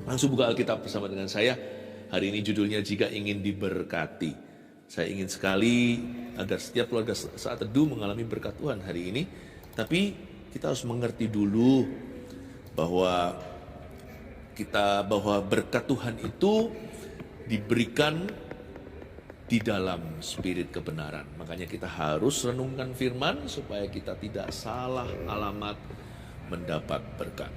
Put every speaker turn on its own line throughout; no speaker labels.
Langsung buka Alkitab bersama dengan saya. Hari ini judulnya Jika Ingin Diberkati. Saya ingin sekali agar setiap keluarga saat teduh mengalami berkat Tuhan hari ini. Tapi kita harus mengerti dulu bahwa berkat Tuhan itu diberikan di dalam spirit kebenaran. Makanya kita harus renungkan firman supaya kita tidak salah alamat mendapat berkat.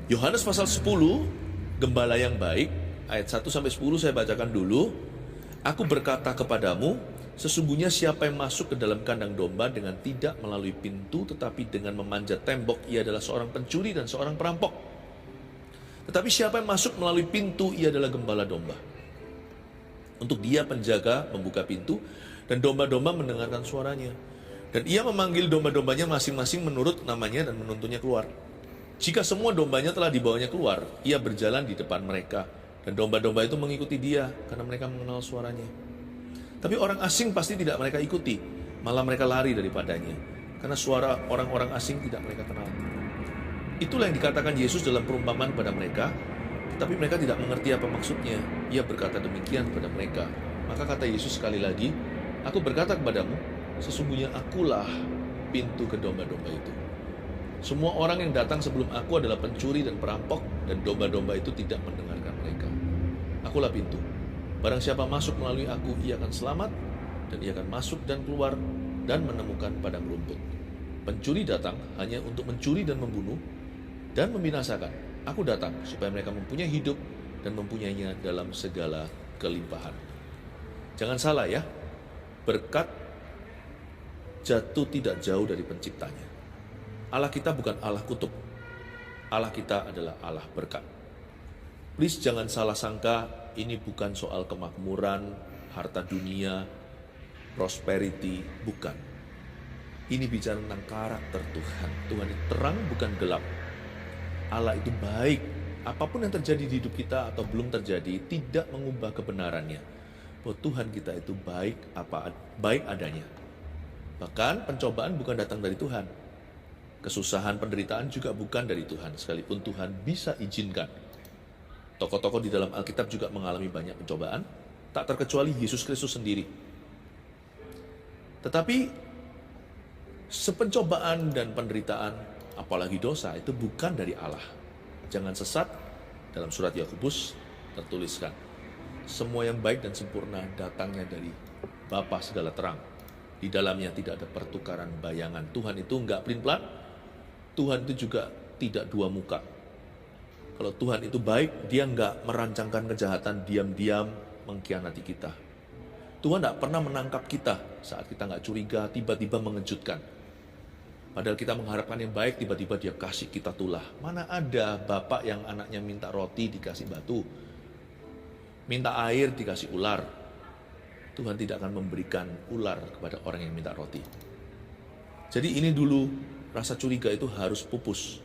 Yohanes pasal 10, Gembala yang baik, ayat 1-10 saya bacakan dulu. Aku berkata kepadamu, sesungguhnya siapa yang masuk ke dalam kandang domba dengan tidak melalui pintu, tetapi dengan memanjat tembok, ia adalah seorang pencuri dan seorang perampok. Tetapi siapa yang masuk melalui pintu, ia adalah gembala domba. Untuk dia penjaga membuka pintu, dan domba-domba mendengarkan suaranya. Dan ia memanggil domba-dombanya masing-masing menurut namanya dan menuntunnya keluar. Jika semua dombanya telah dibawanya keluar, ia berjalan di depan mereka. Dan domba-domba itu mengikuti dia, karena mereka mengenal suaranya. Tapi orang asing pasti tidak mereka ikuti, malah mereka lari daripadanya, karena suara orang-orang asing tidak mereka kenal. Itulah yang dikatakan Yesus dalam perumpamaan pada mereka, tetapi mereka tidak mengerti apa maksudnya. Ia berkata demikian kepada mereka. Maka kata Yesus sekali lagi, aku berkata kepadamu, sesungguhnya akulah pintu ke domba-domba itu. Semua orang yang datang sebelum aku adalah pencuri dan perampok, dan domba-domba itu tidak mendengarkan mereka. Akulah pintu. Barang siapa masuk melalui aku, ia akan selamat, dan ia akan masuk dan keluar, dan menemukan padang rumput. Pencuri datang hanya untuk mencuri dan membunuh, dan membinasakan. Aku datang supaya mereka mempunyai hidup, dan mempunyainya dalam segala kelimpahan. Jangan salah ya, berkat jatuh tidak jauh dari penciptanya. Allah kita bukan Allah kutub. Allah kita adalah Allah berkat. Please jangan salah sangka, ini bukan soal kemakmuran, harta dunia, prosperity, bukan. Ini bicara tentang karakter Tuhan. Tuhan itu terang bukan gelap. Allah itu baik. Apapun yang terjadi di hidup kita atau belum terjadi tidak mengubah kebenarannya. Bahwa Tuhan kita itu baik adanya. Bahkan pencobaan bukan datang dari Tuhan. Kesusahan, penderitaan juga bukan dari Tuhan, sekalipun Tuhan bisa izinkan. Tokoh-tokoh di dalam Alkitab juga mengalami banyak pencobaan, tak terkecuali Yesus Kristus sendiri. Tetapi, sepencobaan dan penderitaan, apalagi dosa, itu bukan dari Allah. Jangan sesat, dalam surat Yakobus tertuliskan, semua yang baik dan sempurna datangnya dari Bapa segala terang. Di dalamnya tidak ada pertukaran bayangan. Tuhan itu enggak pelin-pelan. Tuhan itu juga tidak dua muka. Kalau Tuhan itu baik, dia enggak merancangkan kejahatan diam-diam mengkhianati kita. Tuhan enggak pernah menangkap kita saat kita enggak curiga, tiba-tiba mengejutkan. Padahal kita mengharapkan yang baik, tiba-tiba dia kasih kita tulah. Mana ada bapak yang anaknya minta roti dikasih batu, minta air dikasih ular. Tuhan tidak akan memberikan ular kepada orang yang minta roti. Jadi ini dulu, rasa curiga itu harus pupus.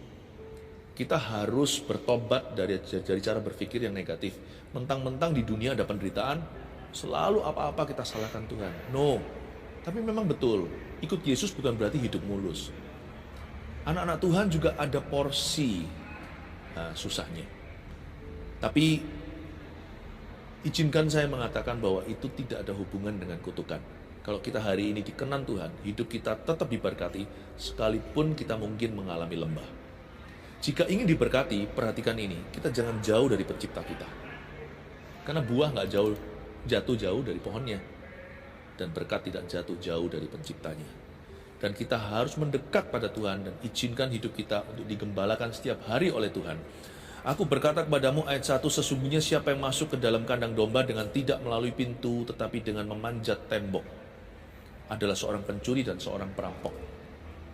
Kita harus bertobat dari cara berpikir yang negatif. Mentang-mentang di dunia ada penderitaan, selalu apa-apa kita salahkan Tuhan. No, tapi memang betul, ikut Yesus bukan berarti hidup mulus. Anak-anak Tuhan juga ada porsi susahnya. Tapi izinkan saya mengatakan bahwa itu tidak ada hubungan dengan kutukan. Kalau kita hari ini dikenan Tuhan, hidup kita tetap diberkati, sekalipun kita mungkin mengalami lembah. Jika ingin diberkati, perhatikan ini, kita jangan jauh dari pencipta kita. Karena buah nggak jatuh jauh dari pohonnya, dan berkat tidak jatuh jauh dari penciptanya. Dan kita harus mendekat pada Tuhan dan izinkan hidup kita untuk digembalakan setiap hari oleh Tuhan. Aku berkata kepadamu, ayat 1, sesungguhnya siapa yang masuk ke dalam kandang domba dengan tidak melalui pintu, tetapi dengan memanjat tembok, adalah seorang pencuri dan seorang perampok.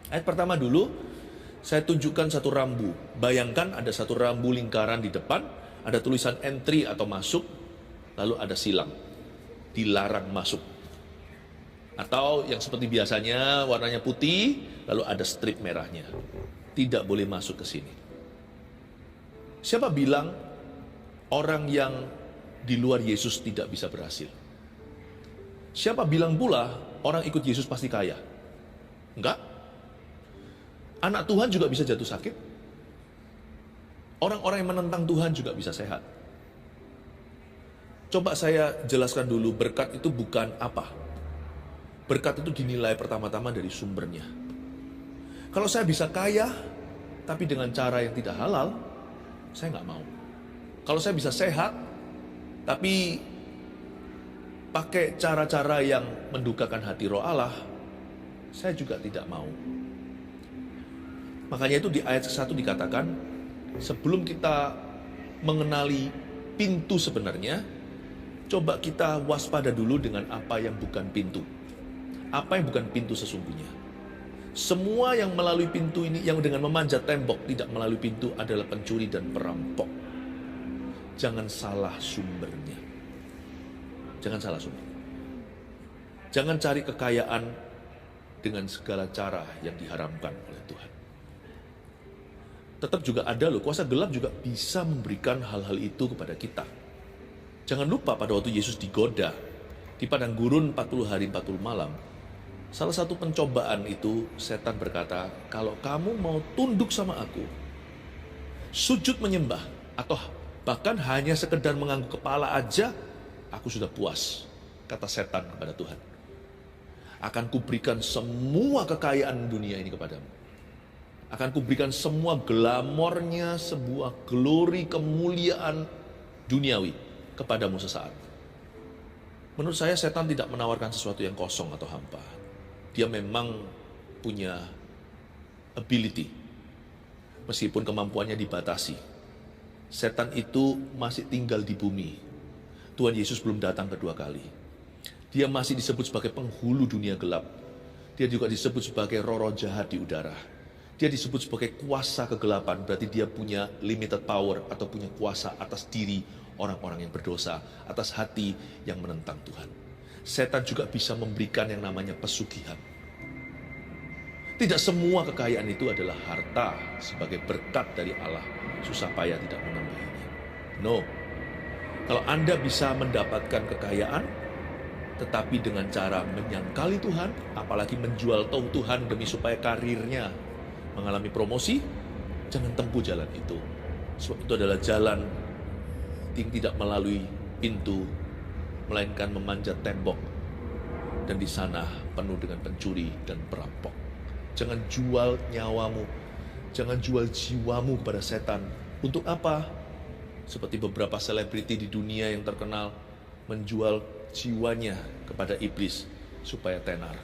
Ayat pertama dulu, saya tunjukkan satu rambu. Bayangkan ada satu rambu lingkaran di depan, ada tulisan entry atau masuk, lalu ada silang, dilarang masuk. Atau yang seperti biasanya warnanya putih, lalu ada strip merahnya. Tidak boleh masuk ke sini. Siapa bilang orang yang di luar Yesus tidak bisa berhasil? Siapa bilang pula orang ikut Yesus pasti kaya? Enggak. Anak Tuhan juga bisa jatuh sakit. Orang-orang yang menentang Tuhan juga bisa sehat. Coba saya jelaskan dulu, berkat itu bukan apa. Berkat itu dinilai pertama-tama dari sumbernya. Kalau saya bisa kaya, tapi dengan cara yang tidak halal, saya nggak mau. Kalau saya bisa sehat, tapi pakai cara-cara yang mendukakan hati Roh Allah, saya juga tidak mau. Makanya itu di ayat 1 dikatakan, sebelum kita mengenali pintu sebenarnya, coba kita waspada dulu dengan apa yang bukan pintu. Apa yang bukan pintu sesungguhnya. Semua yang melalui pintu ini, yang dengan memanjat tembok tidak melalui pintu adalah pencuri dan perampok. Jangan salah sumbernya. Jangan salah sumbernya. Jangan cari kekayaan dengan segala cara yang diharamkan oleh Tuhan. Tetap juga ada loh, kuasa gelap juga bisa memberikan hal-hal itu kepada kita. Jangan lupa pada waktu Yesus digoda di padang gurun 40 hari 40 malam, salah satu pencobaan itu setan berkata, kalau kamu mau tunduk sama aku, sujud menyembah, atau bahkan hanya sekedar mengangguk kepala aja, aku sudah puas, kata setan kepada Tuhan. Akan kuberikan semua kekayaan dunia ini kepadamu. Akan kuberikan semua glamornya, sebuah glory, kemuliaan duniawi kepadamu sesaat. Menurut saya setan tidak menawarkan sesuatu yang kosong atau hampa. Dia memang punya ability, meskipun kemampuannya dibatasi. Setan itu masih tinggal di bumi. Tuhan Yesus belum datang kedua kali. Dia masih disebut sebagai penghulu dunia gelap. Dia juga disebut sebagai roh-roh jahat di udara. Dia disebut sebagai kuasa kegelapan, berarti dia punya limited power atau punya kuasa atas diri orang-orang yang berdosa, atas hati yang menentang Tuhan. Setan juga bisa memberikan yang namanya pesugihan. Tidak semua kekayaan itu adalah harta sebagai berkat dari Allah, susah payah tidak menambahinya. No. Kalau Anda bisa mendapatkan kekayaan, tetapi dengan cara menyangkali Tuhan, apalagi menjual tahu Tuhan demi supaya karirnya mengalami promosi, jangan tempuh jalan itu. Sebab itu adalah jalan yang tidak melalui pintu, melainkan memanjat tembok, dan di sana penuh dengan pencuri dan perampok. Jangan jual nyawamu, jangan jual jiwamu kepada setan. Untuk apa? Seperti beberapa selebriti di dunia yang terkenal menjual jiwanya kepada iblis supaya tenar.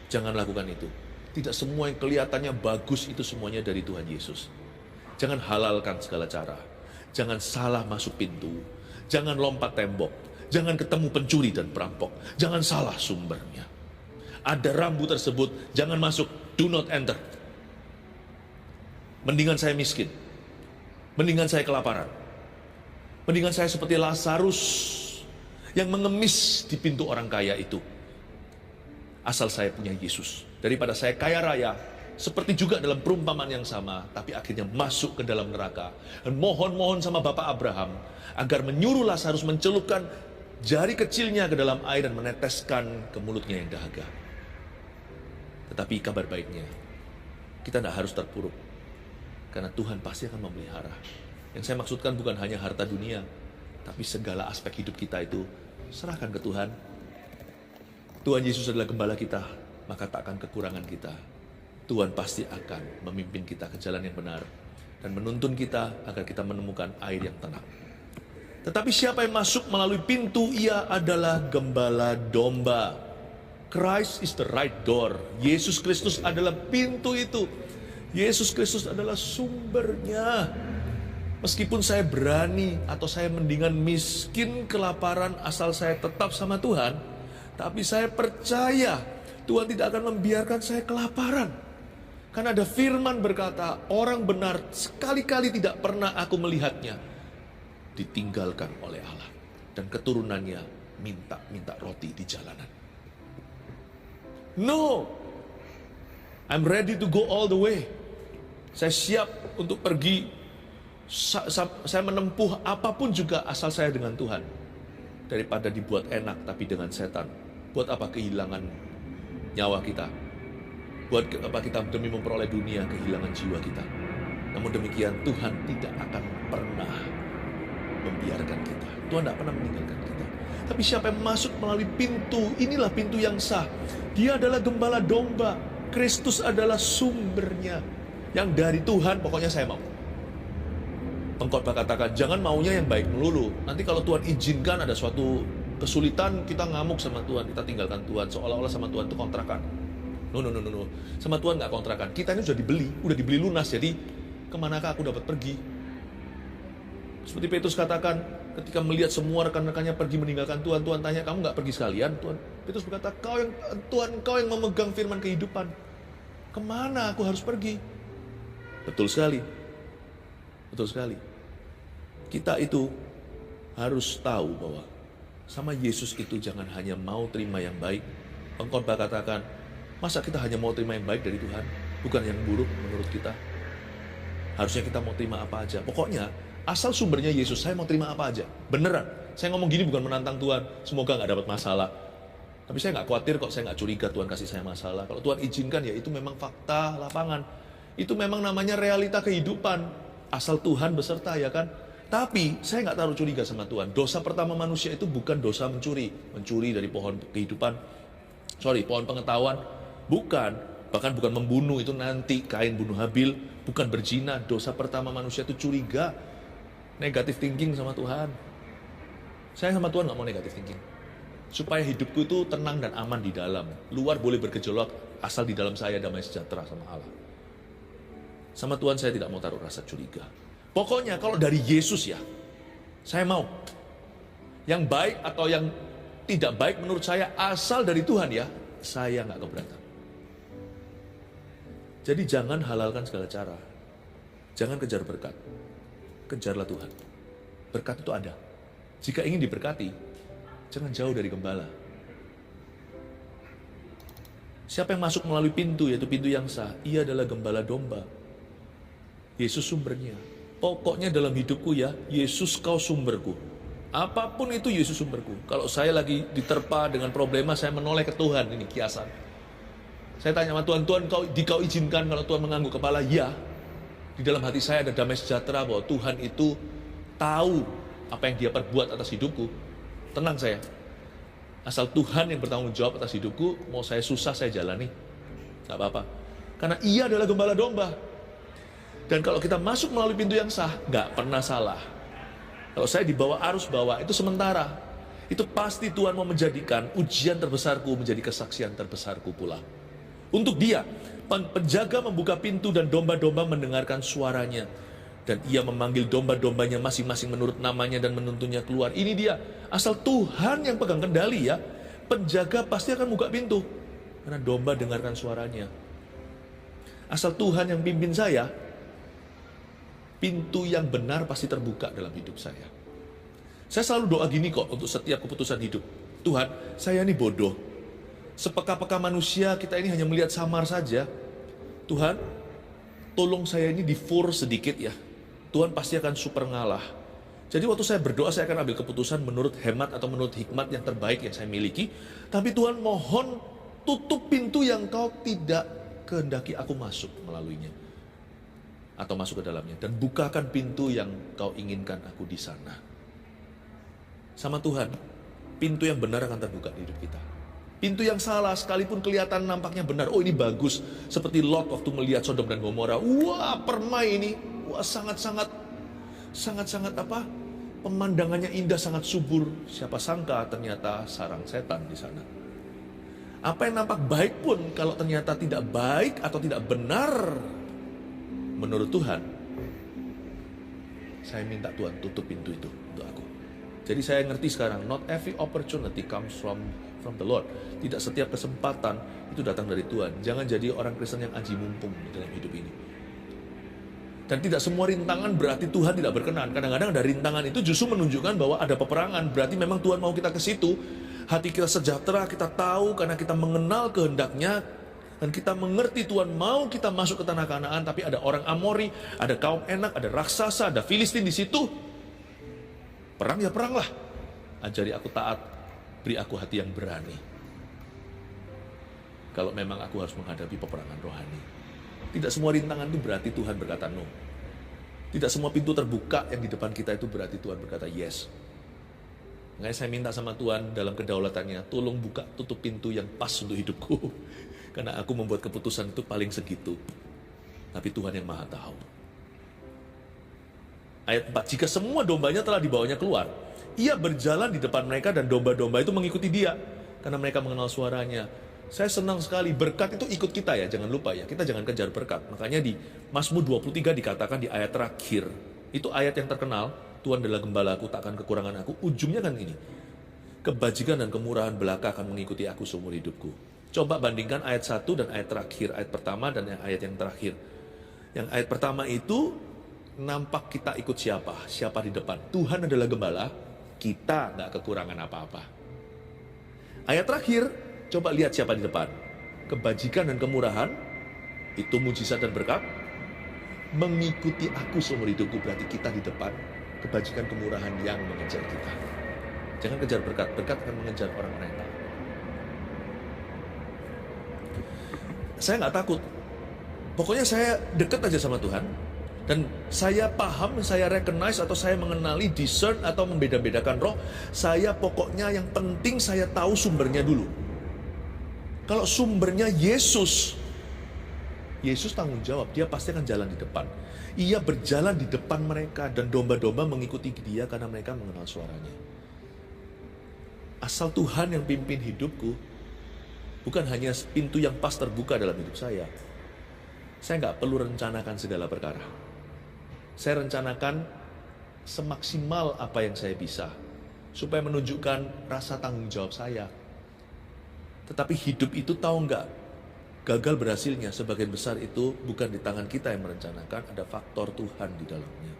Jangan lakukan itu. Tidak semua yang kelihatannya bagus itu semuanya dari Tuhan Yesus. Jangan halalkan segala cara. Jangan salah masuk pintu. Jangan lompat tembok. Jangan ketemu pencuri dan perampok. Jangan salah sumbernya. Ada rambu tersebut, jangan masuk. Do not enter. Mendingan saya miskin. Mendingan saya kelaparan. Mendingan saya seperti Lazarus yang mengemis di pintu orang kaya itu. Asal saya punya Yesus. Daripada saya kaya raya, seperti juga dalam perumpamaan yang sama, tapi akhirnya masuk ke dalam neraka. Dan mohon-mohon sama Bapak Abraham, agar menyuruh Lazarus mencelupkan jari kecilnya ke dalam air dan meneteskan ke mulutnya yang dahaga. Tetapi kabar baiknya, kita tidak harus terpuruk. Karena Tuhan pasti akan memelihara. Yang saya maksudkan bukan hanya harta dunia, tapi segala aspek hidup kita itu serahkan ke Tuhan. Tuhan Yesus adalah gembala kita, maka tak akan kekurangan kita. Tuhan pasti akan memimpin kita ke jalan yang benar dan menuntun kita agar kita menemukan air yang tenang. Tetapi siapa yang masuk melalui pintu, ia adalah gembala domba. Christ is the right door. Yesus Kristus adalah pintu itu. Yesus Kristus adalah sumbernya. Meskipun saya berani atau saya mendingan miskin kelaparan asal saya tetap sama Tuhan, tapi saya percaya Tuhan tidak akan membiarkan saya kelaparan. Karena ada firman berkata, orang benar sekali-kali tidak pernah aku melihatnya ditinggalkan oleh Allah. Dan keturunannya minta roti di jalanan. No, I'm ready to go all the way. Saya siap untuk pergi. Saya menempuh apapun juga asal saya dengan Tuhan. Daripada dibuat enak tapi dengan setan. Buat apa kehilangan nyawa kita? Buat apa kita demi memperoleh dunia kehilangan jiwa kita? Namun demikian Tuhan tidak akan pernah membiarkan kita. Tuhan tidak pernah meninggalkan kita. Tapi siapa yang masuk melalui pintu, inilah pintu yang sah. Dia adalah gembala domba. Kristus adalah sumbernya. Yang dari Tuhan, pokoknya saya mau. Pengkhotbah katakan, jangan maunya yang baik melulu. Nanti kalau Tuhan izinkan ada suatu kesulitan, kita ngamuk sama Tuhan, kita tinggalkan Tuhan. Seolah-olah sama Tuhan itu kontrakan. No. Sama Tuhan nggak kontrakan. Kita ini sudah dibeli lunas. Jadi kemanakah aku dapat pergi? Seperti Petrus katakan, ketika melihat semua rekan-rekannya pergi meninggalkan Tuhan, Tuhan tanya, kamu nggak pergi sekalian? Petrus berkata, Tuhan, Engkau yang memegang firman kehidupan. Kemana aku harus pergi? Betul sekali. Kita itu harus tahu bahwa sama Yesus itu jangan hanya mau terima yang baik. Pengkhotbah katakan, masa kita hanya mau terima yang baik dari Tuhan, bukan yang buruk menurut kita? Harusnya kita mau terima apa aja. Pokoknya, asal sumbernya Yesus, saya mau terima apa aja. Beneran. Saya ngomong gini bukan menantang Tuhan. Semoga nggak dapat masalah. Tapi saya nggak khawatir kok, saya nggak curiga Tuhan kasih saya masalah. Kalau Tuhan izinkan, ya itu memang fakta lapangan. Itu memang namanya realita kehidupan. Asal Tuhan beserta, ya kan? Tapi saya nggak taruh curiga sama Tuhan. Dosa pertama manusia itu bukan dosa mencuri. Mencuri dari pohon kehidupan. Pohon pengetahuan. Bukan. Bahkan bukan membunuh, itu nanti Kain bunuh Habil. Bukan berzina. Dosa pertama manusia itu curiga. Negatif thinking sama Tuhan. Saya sama Tuhan nggak mau negatif thinking. Supaya hidupku itu tenang dan aman di dalam. Luar boleh bergejolak, asal di dalam saya damai sejahtera sama Allah. Sama Tuhan saya tidak mau taruh rasa curiga. Pokoknya kalau dari Yesus ya, saya mau. Yang baik atau yang tidak baik menurut saya, asal dari Tuhan ya, saya nggak keberatan. Jadi jangan halalkan segala cara. Jangan kejar berkat. Kejarlah Tuhan. Berkat itu ada. Jika ingin diberkati, jangan jauh dari gembala. Siapa yang masuk melalui pintu, yaitu pintu yang sah, ia adalah gembala domba. Yesus sumbernya. Pokoknya dalam hidupku ya, Yesus kau sumberku. Apapun itu Yesus sumberku. Kalau saya lagi diterpa dengan problema, saya menoleh ke Tuhan. Ini kiasan. Saya tanya sama Tuhan, kau izinkan kalau Tuhan mengangguk kepala? Ya. Di dalam hati saya ada damai sejahtera bahwa Tuhan itu tahu apa yang dia perbuat atas hidupku. Tenang saya. Asal Tuhan yang bertanggung jawab atas hidupku, mau saya susah saya jalani. Gak apa-apa. Karena ia adalah gembala domba. Dan kalau kita masuk melalui pintu yang sah, gak pernah salah. Kalau saya dibawa arus bawah, itu sementara. Itu pasti Tuhan mau menjadikan ujian terbesarku menjadi kesaksian terbesarku pula. Untuk dia, penjaga membuka pintu dan domba-domba mendengarkan suaranya. Dan ia memanggil domba-dombanya masing-masing menurut namanya dan menuntunnya keluar. Ini dia, asal Tuhan yang pegang kendali ya, penjaga pasti akan buka pintu. Karena domba dengarkan suaranya. Asal Tuhan yang pimpin saya, pintu yang benar pasti terbuka dalam hidup saya. Saya selalu doa gini kok untuk setiap keputusan hidup. Tuhan, saya ini bodoh. Sepeka-peka manusia kita ini hanya melihat samar saja. Tuhan, tolong saya ini di-fur sedikit ya. Tuhan pasti akan super ngalah. Jadi waktu saya berdoa, saya akan ambil keputusan menurut hemat atau menurut hikmat yang terbaik yang saya miliki. Tapi Tuhan mohon tutup pintu yang kau tidak kehendaki aku masuk melaluinya. Atau masuk ke dalamnya. Dan bukakan pintu yang kau inginkan aku di sana. Sama Tuhan, pintu yang benar akan terbuka di hidup kita. Pintu yang salah sekalipun kelihatan nampaknya benar. Oh ini bagus. Seperti Lot waktu melihat Sodom dan Gomora. Wah permai ini. Wah sangat-sangat apa? Pemandangannya indah, sangat subur. Siapa sangka ternyata sarang setan di sana. Apa yang nampak baik pun kalau ternyata tidak baik atau tidak benar menurut Tuhan, saya minta Tuhan tutup pintu itu untuk aku. Jadi saya ngerti sekarang, not every opportunity comes from the Lord. Tidak setiap kesempatan itu datang dari Tuhan. Jangan jadi orang Kristen yang aji mumpung dalam hidup ini. Dan tidak semua rintangan berarti Tuhan tidak berkenan. Kadang-kadang ada rintangan itu justru menunjukkan bahwa ada peperangan. Berarti memang Tuhan mau kita ke situ. Hati kita sejahtera, kita tahu karena kita mengenal kehendaknya. Dan kita mengerti Tuhan mau kita masuk ke tanah Kanaan, tapi ada orang Amori, ada kaum Enak, ada raksasa, ada Filistin di situ. Perang ya peranglah. Ajari aku taat, beri aku hati yang berani. Kalau memang aku harus menghadapi peperangan rohani. Tidak semua rintangan itu berarti Tuhan berkata no. Tidak semua pintu terbuka yang di depan kita itu berarti Tuhan berkata yes. Makanya saya minta sama Tuhan dalam kedaulatannya, tolong buka tutup pintu yang pas untuk hidupku. Karena aku membuat keputusan itu paling segitu. Tapi Tuhan yang maha tahu. Ayat 4, jika semua dombanya telah dibawanya keluar, ia berjalan di depan mereka dan domba-domba itu mengikuti dia. Karena mereka mengenal suaranya. Saya senang sekali, berkat itu ikut kita ya, jangan lupa ya, kita jangan kejar berkat. Makanya di Mazmur 23 dikatakan di ayat terakhir, itu ayat yang terkenal, Tuhan adalah gembalaku, takkan kekurangan aku. Ujungnya kan ini, kebajikan dan kemurahan belaka akan mengikuti aku seumur hidupku. Coba bandingkan ayat 1 dan ayat terakhir, ayat pertama dan ayat yang terakhir. Yang ayat pertama itu, nampak kita ikut siapa? Siapa di depan? Tuhan adalah gembala, kita nggak kekurangan apa-apa. Ayat terakhir, coba lihat siapa di depan. Kebajikan dan kemurahan, itu mujizat dan berkat, mengikuti aku seumur hidupku, berarti kita di depan. Kebajikan kemurahan yang mengejar kita. Jangan kejar berkat, berkat akan mengejar orang-orang yang taat. Saya nggak takut. Pokoknya saya dekat aja sama Tuhan. Dan saya paham, saya recognize atau saya mengenali, discern atau membeda-bedakan roh. Saya pokoknya yang penting saya tahu sumbernya dulu. Kalau sumbernya Yesus, Yesus tanggung jawab, dia pasti akan jalan di depan. Ia berjalan di depan mereka dan domba-domba mengikuti dia karena mereka mengenal suaranya. Asal Tuhan yang pimpin hidupku, bukan hanya pintu yang pas terbuka dalam hidup saya nggak perlu rencanakan segala perkara. Saya rencanakan semaksimal apa yang saya bisa, supaya menunjukkan rasa tanggung jawab saya. Tetapi hidup itu tahu nggak, gagal berhasilnya sebagian besar itu bukan di tangan kita yang merencanakan, ada faktor Tuhan di dalamnya.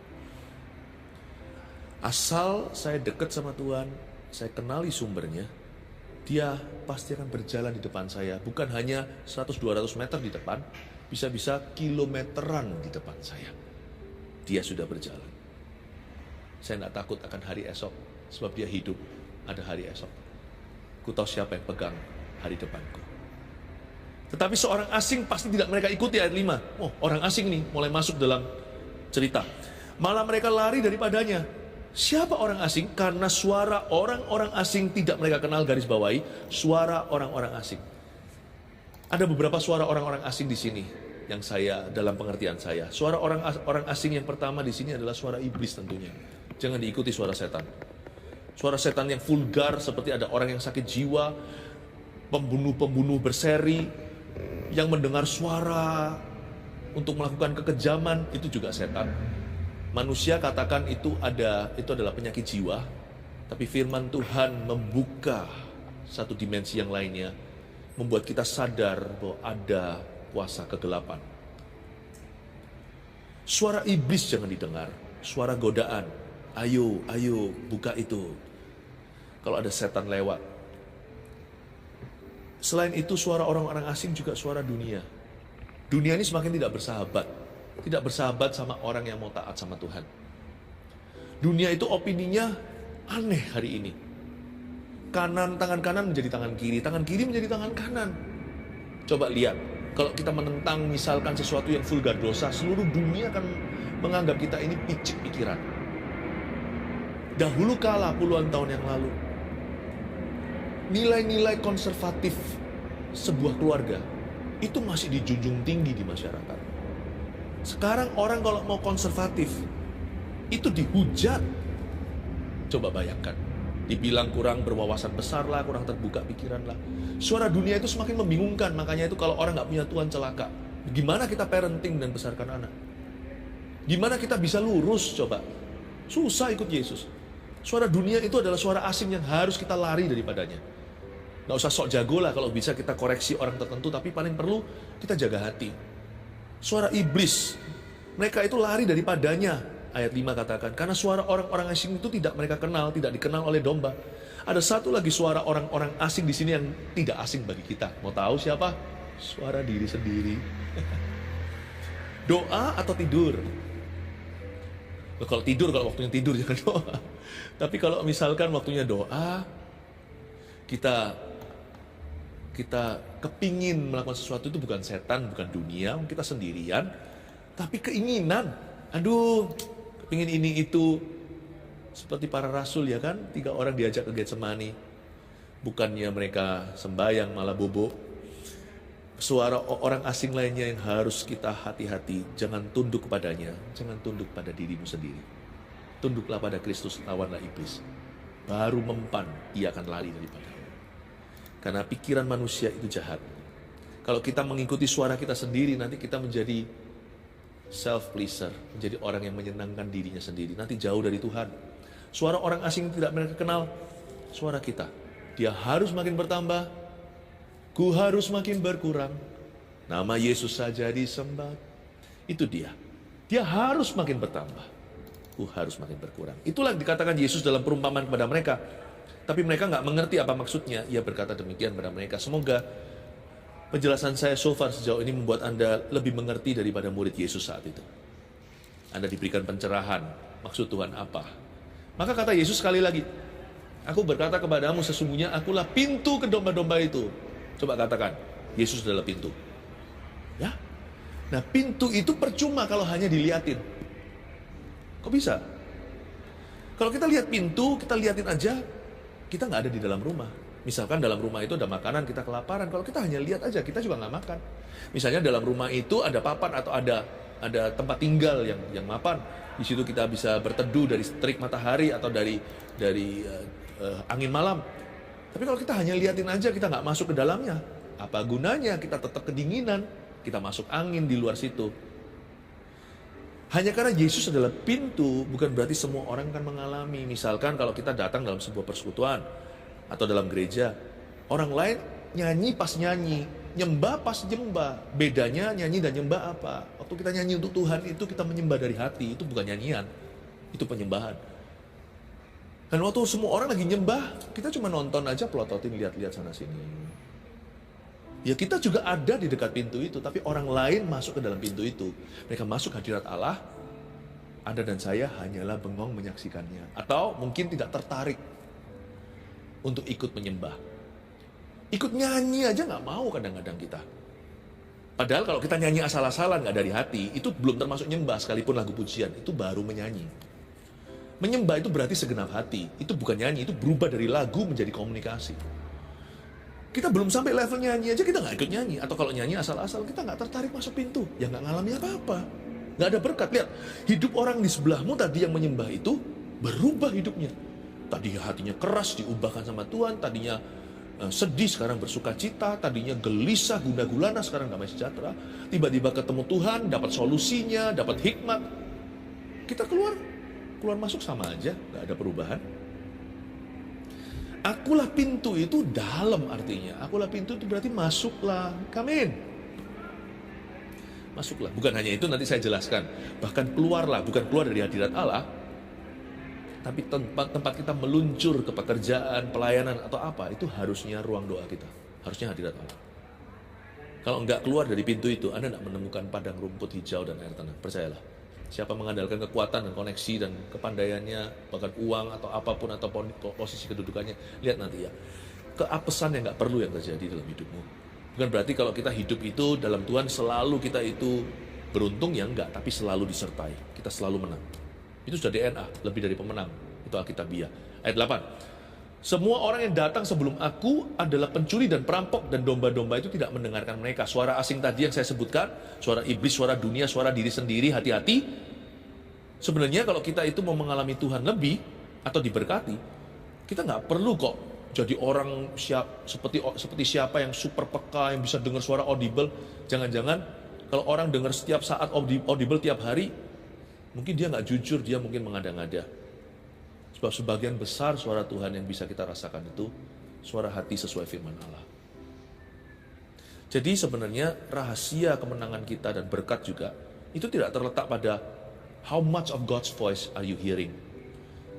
Asal saya dekat sama Tuhan, saya kenali sumbernya, dia pasti akan berjalan di depan saya. Bukan hanya 100-200 meter di depan, bisa-bisa kilometeran di depan saya. Dia sudah berjalan. Saya nggak takut akan hari esok, sebab dia hidup, ada hari esok. Ku tahu siapa yang pegang hari depanku. Tetapi seorang asing pasti tidak mereka ikuti ayat 5. Oh, orang asing nih mulai masuk dalam cerita. Malah mereka lari daripadanya. Siapa orang asing? Karena suara orang-orang asing tidak mereka kenal, garis bawahi, suara orang-orang asing. Ada beberapa suara orang-orang asing di sini yang saya, dalam pengertian saya. Suara orang asing yang pertama di sini adalah suara iblis tentunya. Jangan diikuti suara setan. Suara setan yang vulgar seperti ada orang yang sakit jiwa, pembunuh-pembunuh berseri, yang mendengar suara untuk melakukan kekejaman, itu juga setan. Manusia katakan itu adalah penyakit jiwa, tapi firman Tuhan membuka satu dimensi yang lainnya, membuat kita sadar bahwa ada kuasa kegelapan. Suara iblis jangan didengar, suara godaan. Ayo, buka itu. Kalau ada setan lewat. Selain itu suara orang-orang asing juga suara dunia. Dunia ini semakin tidak bersahabat. Tidak bersahabat sama orang yang mau taat sama Tuhan. Dunia itu opininya aneh hari ini. Tangan kanan menjadi tangan kiri menjadi tangan kanan. Coba lihat, kalau kita menentang misalkan sesuatu yang vulgar dosa, seluruh dunia akan menganggap kita ini picik pikiran. Dahulu kala puluhan tahun yang lalu, nilai-nilai konservatif sebuah keluarga itu masih dijunjung tinggi di masyarakat. Sekarang orang kalau mau konservatif itu dihujat. Coba bayangkan, dibilang kurang berwawasan besar lah, kurang terbuka pikiran lah. Suara dunia itu semakin membingungkan. Makanya itu kalau orang gak punya Tuhan celaka. Gimana kita parenting dan besarkan anak? Gimana kita bisa lurus? Coba susah ikut Yesus. Suara dunia itu adalah suara asing yang harus kita lari daripadanya. Gak usah sok jago lah kalau bisa kita koreksi orang tertentu, tapi paling perlu kita jaga hati. Suara iblis, mereka itu lari daripadanya. Ayat 5 katakan, karena suara orang-orang asing itu tidak mereka kenal, tidak dikenal oleh domba. Ada satu lagi suara orang-orang asing di sini yang tidak asing bagi kita. Mau tahu siapa? Suara diri sendiri. Doa atau tidur? Kalau tidur, kalau waktunya tidur jangan doa. Tapi kalau misalkan waktunya doa, kita kepingin melakukan sesuatu, itu bukan setan, bukan dunia, kita sendirian, tapi keinginan. Aduh, kepingin ini itu. Seperti para rasul ya kan, 3 orang diajak ke Getsemani. Bukannya mereka sembahyang malah bobo. Suara orang asing lainnya yang harus kita hati-hati. Jangan tunduk kepadanya, jangan tunduk pada dirimu sendiri. Tunduklah pada Kristus, lawanlah iblis. Baru mempan, ia akan lari daripada. Karena pikiran manusia itu jahat. Kalau kita mengikuti suara kita sendiri, nanti kita menjadi self-pleaser, menjadi orang yang menyenangkan dirinya sendiri. Nanti jauh dari Tuhan. Suara orang asing tidak mereka kenal, suara kita. Dia harus makin bertambah, ku harus makin berkurang. Nama Yesus saja disembah. Itu dia. Dia harus makin bertambah, ku harus makin berkurang. Itulah yang dikatakan Yesus dalam perumpamaan kepada mereka. Tapi mereka nggak mengerti apa maksudnya. Ia berkata demikian kepada mereka. Semoga penjelasan saya so far sejauh ini membuat Anda lebih mengerti daripada murid Yesus saat itu. Anda diberikan pencerahan, maksud Tuhan apa. Maka kata Yesus sekali lagi, aku berkata kepadamu sesungguhnya akulah pintu ke domba-domba itu. Coba katakan, Yesus adalah pintu. Ya. Nah, pintu itu percuma kalau hanya diliatin. Kok bisa? Kalau kita lihat pintu, kita liatin aja, kita nggak ada di dalam rumah. Misalkan dalam rumah itu ada makanan, kita kelaparan. Kalau kita hanya lihat aja, kita juga nggak makan. Misalnya dalam rumah itu ada papan atau ada tempat tinggal yang mapan. Di situ kita bisa berteduh dari terik matahari atau dari angin malam. Tapi kalau kita hanya liatin aja, kita nggak masuk ke dalamnya. Apa gunanya? Kita tetap kedinginan. Kita masuk angin di luar situ. Hanya karena Yesus adalah pintu, bukan berarti semua orang akan mengalami. Misalkan kalau kita datang dalam sebuah persekutuan atau dalam gereja, orang lain nyanyi pas nyanyi, nyembah pas nyembah. Bedanya nyanyi dan nyembah apa? Waktu kita nyanyi untuk Tuhan itu kita menyembah dari hati, itu bukan nyanyian, itu penyembahan. Dan waktu semua orang lagi nyembah, kita cuma nonton aja, pelototin, lihat-lihat sana sini. Ya kita juga ada di dekat pintu itu, tapi orang lain masuk ke dalam pintu itu. Mereka masuk hadirat Allah, Anda dan saya hanyalah bengong menyaksikannya. Atau mungkin tidak tertarik untuk ikut menyembah. Ikut nyanyi aja nggak mau kadang-kadang kita. Padahal kalau kita nyanyi asal-asalan, nggak dari hati, itu belum termasuk nyembah, sekalipun lagu pujian, itu baru menyanyi. Menyembah itu berarti segenap hati, itu bukan nyanyi, itu berubah dari lagu menjadi komunikasi. Kita belum sampai level nyanyi aja, kita nggak ikut nyanyi. Atau kalau nyanyi asal-asal, kita nggak tertarik masuk pintu. Ya nggak ngalami apa-apa. Nggak ada berkat. Lihat, hidup orang di sebelahmu tadi yang menyembah itu, berubah hidupnya. Tadi hatinya keras, diubahkan sama Tuhan. Tadinya sedih, sekarang bersuka cita. Tadinya gelisah, gundah gulana, sekarang damai sejahtera. Tiba-tiba ketemu Tuhan, dapat solusinya, dapat hikmat. Kita keluar masuk sama aja, nggak ada perubahan. Akulah pintu itu dalam artinya. Akulah pintu itu berarti masuklah. Come in. Masuklah. Bukan hanya itu, nanti saya jelaskan. Bahkan keluarlah. Bukan keluar dari hadirat Allah. Tapi tempat kita meluncur ke pekerjaan, pelayanan atau apa. Itu harusnya ruang doa kita. Harusnya hadirat Allah. Kalau enggak keluar dari pintu itu, Anda tidak menemukan padang rumput hijau dan air tenang. Percayalah. Siapa mengandalkan kekuatan dan koneksi dan kepandaiannya, bahkan uang atau apapun atau posisi kedudukannya, lihat nanti ya, keapesan yang nggak perlu yang terjadi dalam hidupmu. Bukan berarti kalau kita hidup itu dalam Tuhan selalu kita itu beruntung, ya enggak, tapi selalu disertai, kita selalu menang. Itu sudah DNA, lebih dari pemenang. Itu Alkitabiah. Ayat 8. Semua orang yang datang sebelum aku adalah pencuri dan perampok, dan domba-domba itu tidak mendengarkan mereka. Suara asing tadi yang saya sebutkan, suara iblis, suara dunia, suara diri sendiri, hati-hati. Sebenarnya kalau kita itu mau mengalami Tuhan lebih atau diberkati, kita nggak perlu kok jadi orang seperti siapa yang super peka, yang bisa dengar suara audible. Jangan-jangan kalau orang dengar setiap saat audible tiap hari, mungkin dia nggak jujur, dia mungkin mengada-ngada. Sebab sebagian besar suara Tuhan yang bisa kita rasakan itu suara hati sesuai firman Allah. Jadi sebenarnya rahasia kemenangan kita dan berkat juga itu tidak terletak pada how much of God's voice are you hearing,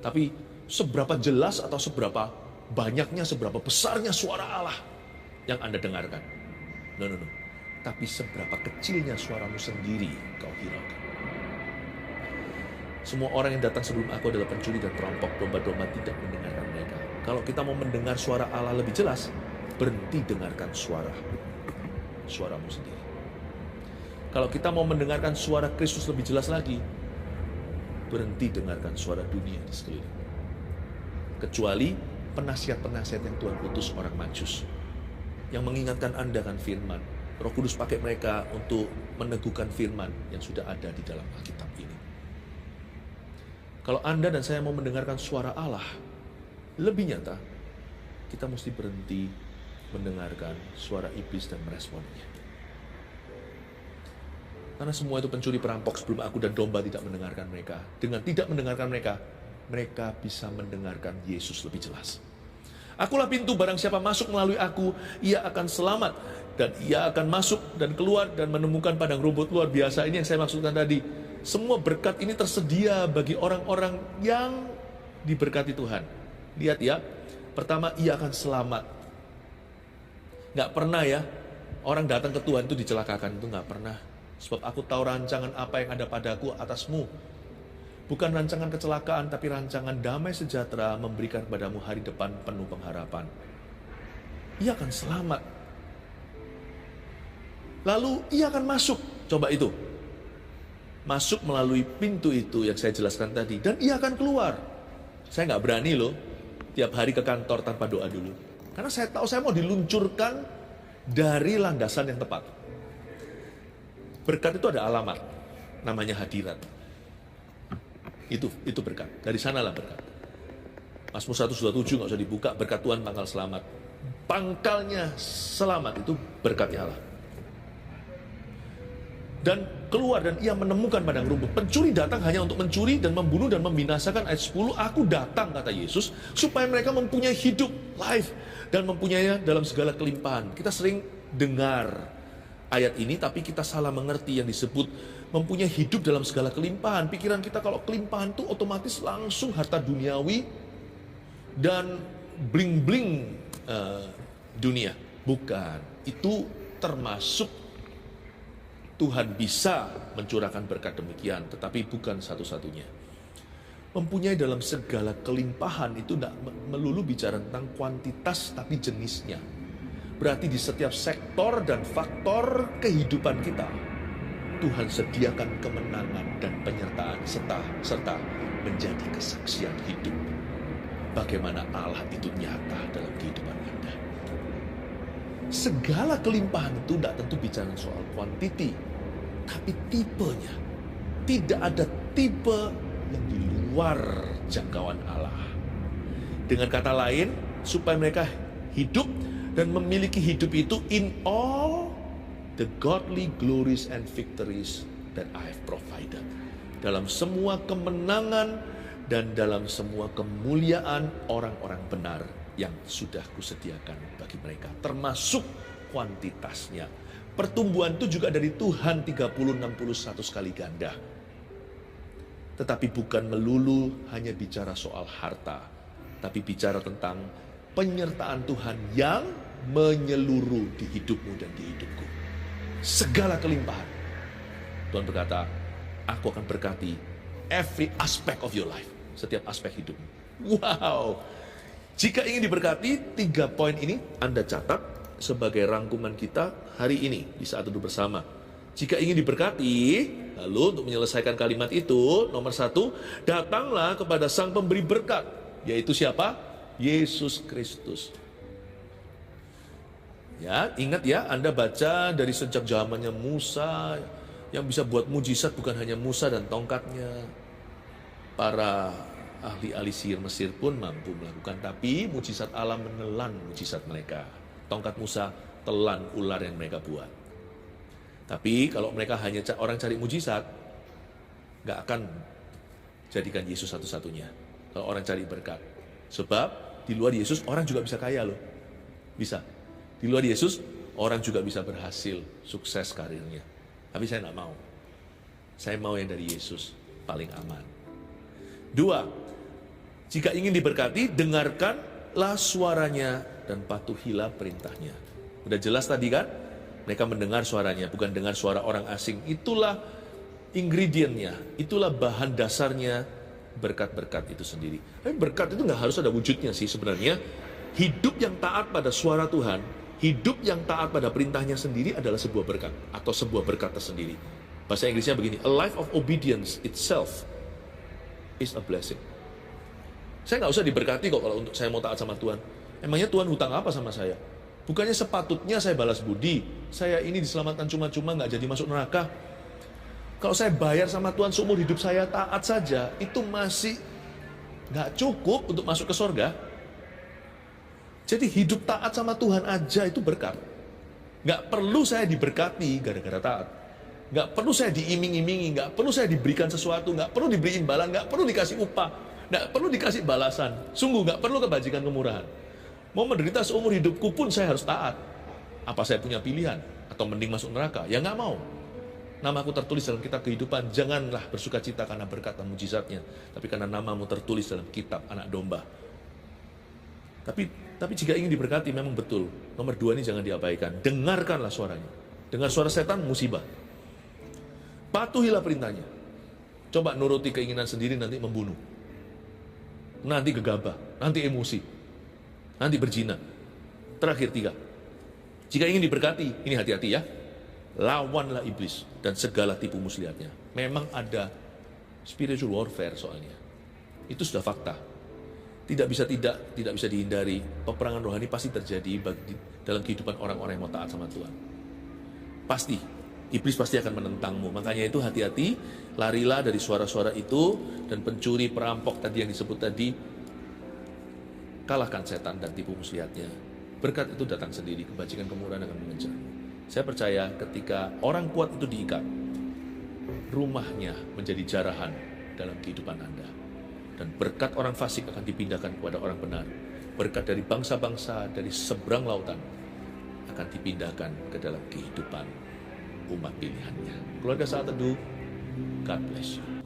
tapi seberapa jelas atau seberapa banyaknya, seberapa besarnya suara Allah yang Anda dengarkan. No. Tapi seberapa kecilnya suaramu sendiri kau hiraukan. Semua orang yang datang sebelum aku adalah pencuri dan perampok, domba-domba tidak mendengarkan mereka. Kalau kita mau mendengar suara Allah lebih jelas, berhenti dengarkan suaramu sendiri. Kalau kita mau mendengarkan suara Kristus lebih jelas lagi, berhenti dengarkan suara dunia di sekeliling. Kecuali penasihat-penasihat yang Tuhan utus, orang Majus, yang mengingatkan Anda kan firman. Roh Kudus pakai mereka untuk meneguhkan firman yang sudah ada di dalam Alkitab ini. Kalau Anda dan saya mau mendengarkan suara Allah lebih nyata, kita mesti berhenti mendengarkan suara iblis dan meresponnya. Karena semua itu pencuri perampok sebelum aku dan domba tidak mendengarkan mereka. Dengan tidak mendengarkan mereka, mereka bisa mendengarkan Yesus lebih jelas. Akulah pintu, barang siapa masuk melalui aku, ia akan selamat. Dan ia akan masuk dan keluar dan menemukan padang rumput luar biasa. Ini yang saya maksudkan tadi. Semua berkat ini tersedia bagi orang-orang yang diberkati Tuhan. Lihat ya, pertama ia akan selamat. Gak pernah ya, orang datang ke Tuhan itu dicelakakan, itu gak pernah. Sebab aku tahu rancangan apa yang ada padaku atasmu. Bukan rancangan kecelakaan, tapi rancangan damai sejahtera, memberikan padamu hari depan penuh pengharapan. Ia akan selamat. Lalu ia akan masuk. Coba itu. Masuk melalui pintu itu yang saya jelaskan tadi. Dan ia akan keluar. Saya nggak berani loh tiap hari ke kantor tanpa doa dulu. Karena saya tahu saya mau diluncurkan dari landasan yang tepat. Berkat itu ada alamat. Namanya hadirat. Itu berkat. Dari sanalah berkat. Mazmur 127 nggak usah dibuka. Berkat Tuhan pangkal selamat. Pangkalnya selamat itu berkatnya Allah. Dan keluar dan ia menemukan padang rumput. Pencuri datang hanya untuk mencuri dan membunuh dan membinasakan. Ayat 10, aku datang, kata Yesus, supaya mereka mempunyai hidup, life, dan mempunyainya dalam segala kelimpahan. Kita sering dengar ayat ini, tapi kita salah mengerti yang disebut mempunyai hidup dalam segala kelimpahan. Pikiran kita kalau kelimpahan itu otomatis langsung harta duniawi dan bling-bling dunia. Bukan, itu termasuk Tuhan bisa mencurahkan berkat demikian, tetapi bukan satu-satunya. Mempunyai dalam segala kelimpahan itu tidak melulu bicara tentang kuantitas, tapi jenisnya. Berarti di setiap sektor dan faktor kehidupan kita, Tuhan sediakan kemenangan dan penyertaan serta menjadi kesaksian hidup. Bagaimana Allah itu nyata dalam kehidupan Anda. Segala kelimpahan itu tidak tentu bicara soal kuantiti, tapi tipenya. Tidak ada tipe yang di luar jangkauan Allah. Dengan kata lain, supaya mereka hidup dan memiliki hidup itu in all the godly glories and victories that I have provided. Dalam semua kemenangan dan dalam semua kemuliaan orang-orang benar yang sudah kusediakan bagi mereka, termasuk kuantitasnya. Pertumbuhan itu juga dari Tuhan 30, 60, 100 kali ganda. Tetapi bukan melulu hanya bicara soal harta, tapi bicara tentang penyertaan Tuhan yang menyeluruh di hidupmu dan di hidupku. Segala kelimpahan. Tuhan berkata, aku akan berkati every aspect of your life. Setiap aspek hidupmu. Wow. Jika ingin diberkati, 3 poin ini Anda catat sebagai rangkuman kita hari ini di saat duduk bersama. Jika ingin diberkati, lalu untuk menyelesaikan kalimat itu, nomor 1, datanglah kepada Sang Pemberi Berkat, yaitu siapa? Yesus Kristus. Ya, ingat ya, Anda baca dari sejak zamannya Musa, yang bisa buat mujizat bukan hanya Musa dan tongkatnya. Para ahli-ahli sihir Mesir pun mampu melakukan, tapi mujizat Allah menelan mujizat mereka. Tongkat Musa telan ular yang mereka buat. Tapi kalau mereka hanya orang cari mujizat, gak akan jadikan Yesus satu-satunya. Kalau orang cari berkat. Sebab di luar Yesus orang juga bisa kaya loh. Bisa. Di luar Yesus orang juga bisa berhasil, sukses karirnya. Tapi saya gak mau. Saya mau yang dari Yesus, paling aman. 2, jika ingin diberkati, dengarkanlah suaranya dan patuhilah perintahnya. Udah jelas tadi kan? Mereka mendengar suaranya, bukan dengar suara orang asing. Itulah ingredientnya, itulah bahan dasarnya berkat-berkat itu sendiri. Tapi berkat itu nggak harus ada wujudnya sih sebenarnya. Hidup yang taat pada suara Tuhan, hidup yang taat pada perintahnya sendiri adalah sebuah berkat atau sebuah berkat tersendiri. Bahasa Inggrisnya begini, a life of obedience itself is a blessing. Saya nggak usah diberkati kok kalau untuk saya mau taat sama Tuhan. Emangnya Tuhan hutang apa sama saya? Bukannya sepatutnya saya balas budi. Saya ini diselamatkan cuma-cuma nggak jadi masuk neraka. Kalau saya bayar sama Tuhan seumur hidup saya taat saja, itu masih nggak cukup untuk masuk ke sorga. Jadi hidup taat sama Tuhan aja itu berkat. Nggak perlu saya diberkati gara-gara taat. Nggak perlu saya diiming-imingi, nggak perlu saya diberikan sesuatu, nggak perlu diberi imbalan, nggak perlu dikasih upah, nggak perlu dikasih balasan. Sungguh nggak perlu kebajikan kemurahan. Mau menderita seumur hidupku pun saya harus taat. Apa saya punya pilihan? Atau mending masuk neraka? Ya nggak mau. Namaku tertulis dalam kitab kehidupan, janganlah bersuka cita karena berkat dan mujizatnya, tapi karena namamu tertulis dalam kitab anak domba. Tapi jika ingin diberkati memang betul. Nomor 2 ini jangan diabaikan. Dengarkanlah suaranya. Dengar suara setan, musibah. Patuhilah perintahnya. Coba nuruti keinginan sendiri, nanti membunuh. Nanti gegabah, nanti emosi, nanti berzina. Terakhir 3. Jika ingin diberkati, ini hati-hati ya. Lawanlah iblis dan segala tipu muslihatnya. Memang ada spiritual warfare soalnya. Itu sudah fakta. Tidak bisa dihindari. Peperangan rohani pasti terjadi dalam kehidupan orang-orang yang mau taat sama Tuhan. Pasti. Iblis pasti akan menentangmu. Makanya itu hati-hati, larilah dari suara-suara itu, dan pencuri, perampok tadi yang disebut tadi, kalahkan setan dan tipu muslihatnya. Berkat itu datang sendiri, kebajikan kemurahan akan mengejarmu. Saya percaya ketika orang kuat itu diikat, rumahnya menjadi jarahan dalam kehidupan Anda. Dan berkat orang fasik akan dipindahkan kepada orang benar. Berkat dari bangsa-bangsa, dari seberang lautan, akan dipindahkan ke dalam kehidupan umat pilihannya. Keluarga Saat Teduh, God bless you.